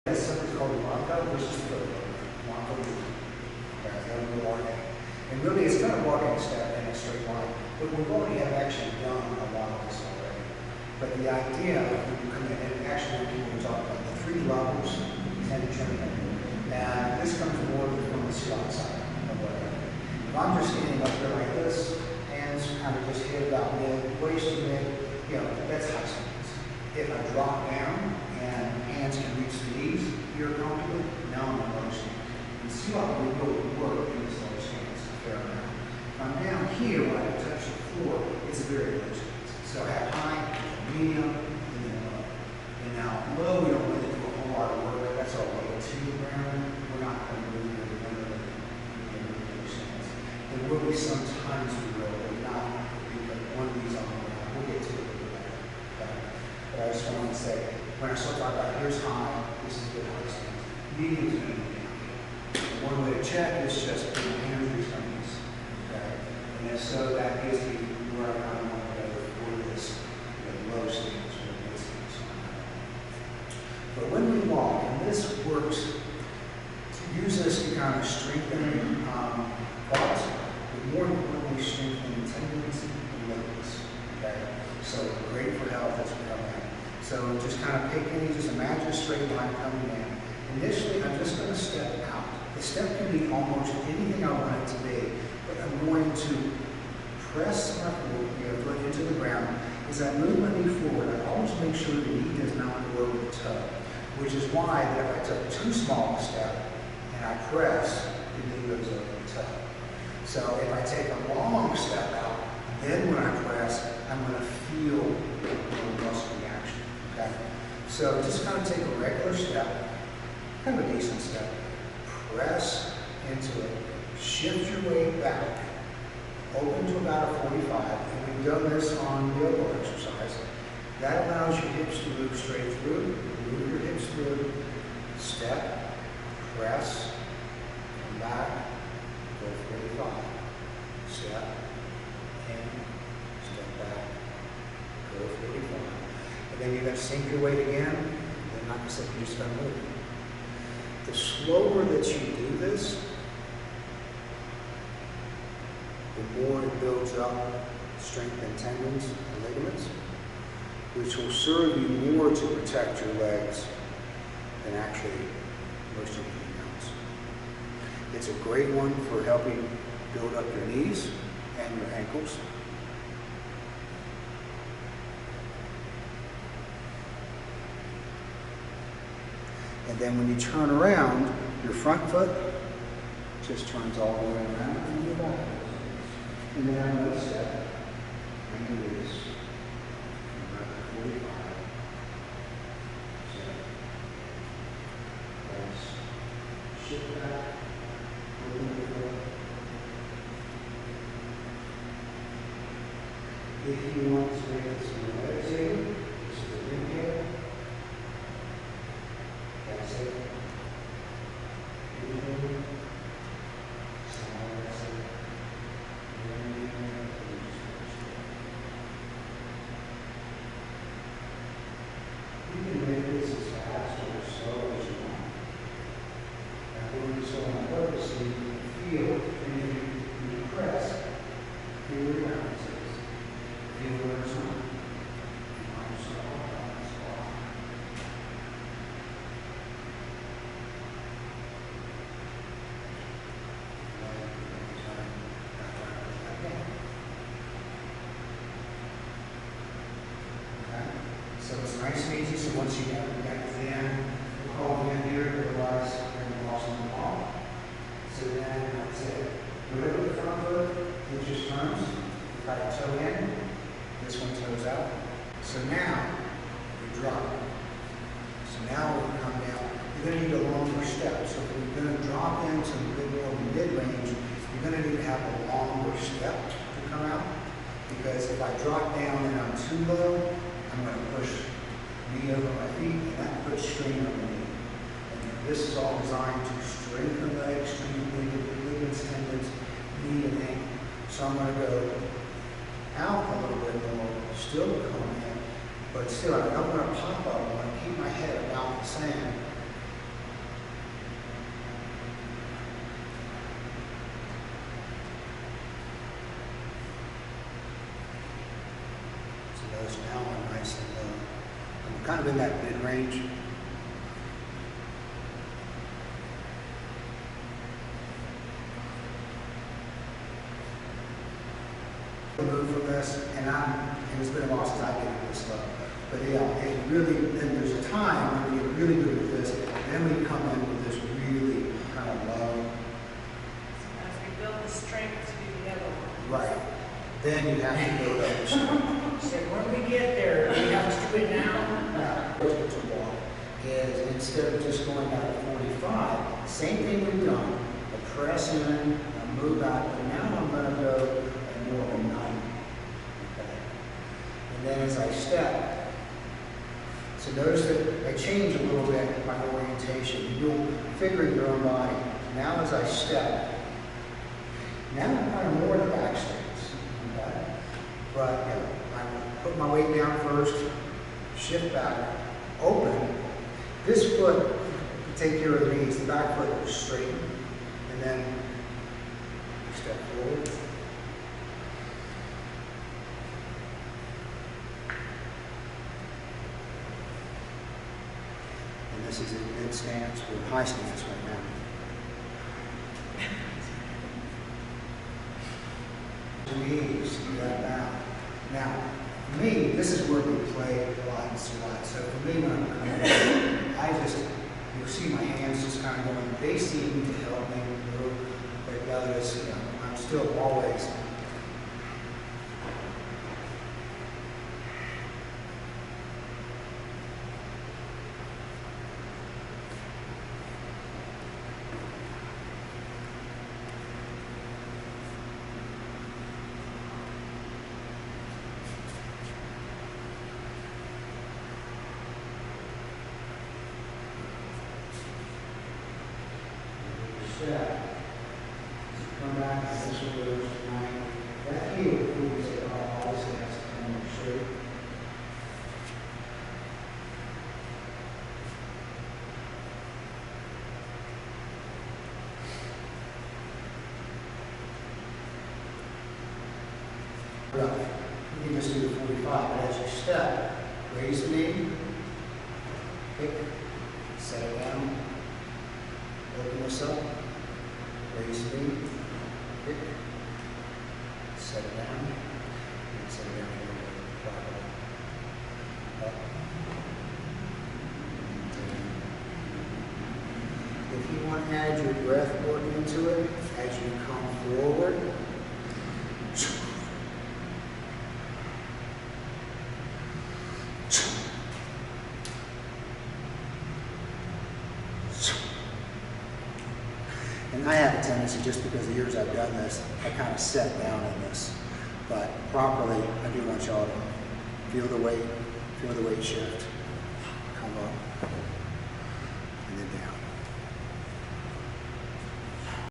This is something called Kuntao, which is the Langkah Lura. And really, it's kind of walking step in a straight line. But we've already actually done a lot of this already. But the idea when you come in, and actually when we talk about the 3 levels, and training. And this comes more from the Silat side of whatever. If I'm just standing up there like this, hands kind of just hit about mid, waist to mid, you know, that's high stance. If I drop down and hands can reach the knees, you're comfortable, now I'm in low stance. And Silat will really work in this low stance a fair amount. If I'm down here, when I touch the floor, it's a very low stance. So I have high, medium, and then low. And now low, we don't really do a whole lot of work. That's our way to the ground. We're not going to move it in low stance. There will be some times we will, but not because one of these on the ground. We'll get to it a little later. Okay? But I just wanted to say, when I start talking about here's high, this is good high stance. Medium to medium down here. One way to check is just put your hands through some of these. Okay? And if so, that gives me where I kind of want to go for this low stance or mid stance. But when we walk, and this works to use this to kind of strengthen quads, but more importantly, strengthen tendons and ligaments. Okay? So great for health as we come in. So just kind of pick any, just imagine a straight line coming in. Initially, I'm just going to step out. The step can be almost anything I want it to be, but I'm going to press my foot into the ground. As I move my knee forward, I always make sure the knee does not go over the toe, which is why that if I took too small a step and I press, the knee goes over the toe. So if I take a long step out, then when I press, I'm going to feel a muscle reaction. Okay? So just kind of take a regular step, kind of a decent step, press into it, shift your weight back, open to about a 45, and we've done this on the elbow exercise. That allows your hips to move straight through, move your hips through, step, press, come back, go 45, step, in, step back, go 45. And then you're going to sink your weight again, and like I said, you're just going to move. The slower that you do this, the more it builds up strength in tendons and ligaments, which will serve you more to protect your legs than actually most anything else. It's a great one for helping build up your knees and your ankles. And then when you turn around, your front foot just turns all the way around and your back. And then another step, and release. 45. Step. Press. Shift back. Open the foot. If you want to make this more meditative, this is the inhale. That's it. Inhale. You can make this as fast or as slow as you want. And when you so on purpose, so you can feel, and you press, feel your balance is. Feel where it's not. So it's nice and easy. So once you get to the end, we'll call the end here, otherwise you're going to lost on the ball. So then that's it. Whatever the front foot, it just turns. Got a toe in, this one toes out. So now we drop. So now we'll come down. You're going to need a longer step. So if we're going to drop into the mid-range, you're going to need to have a longer step to come out. Because if I drop down and I'm too low, I'm going to push knee over my feet, and that puts strain on the knee. And this is all designed to strengthen legs, strengthen ligaments, tendons, knee and ankle. So I'm going to go out a little bit more, still come in, but still I don't want to pop up. I want to keep my head about the same. kind of in that mid-range. Move from this, and it's been a while since I've been at this level. But yeah, it really, and there's a time when we get really good at this, and then we come in with this really kind of low. As we build the strength to do the other one. Right. Then you have to build up the strength. So when we get there, we have to do it now. Now, to walk is instead of just going down to 45, same thing we've done, a press in, a move out, but now I'm going to go more of a 90. Okay. And then as I step, so notice that I change a little bit my orientation. You'll figure your own body. Now as I step, now I'm kind of more in the back stance. Okay. But you know, I put my weight down first, shift back, open. This foot, take care of the knees. The back foot is straight, and then step forward. And this is in mid stance or high stance right now. Knees, do that now. Now, for me, this is where we play a lot in Silat. So for me, when I'm coming in, I just, you'll see my hands just kind of going, they seem to help me move, but the others, you know, I'm still always. Come back and this will go tonight. That heel proves that always has to come up straight. Right. You can just do the 45, but as you step, raise the knee, kick, set it down, open this up. Raise the knee, kick, set it down, and set it down a little bit properly. Up, down. If you want to add your breath work into it, as you come forward, and I have a tendency, just because the years I've done this, I kind of set down in this. But properly, I do want y'all to feel the weight shift, come up, and then down.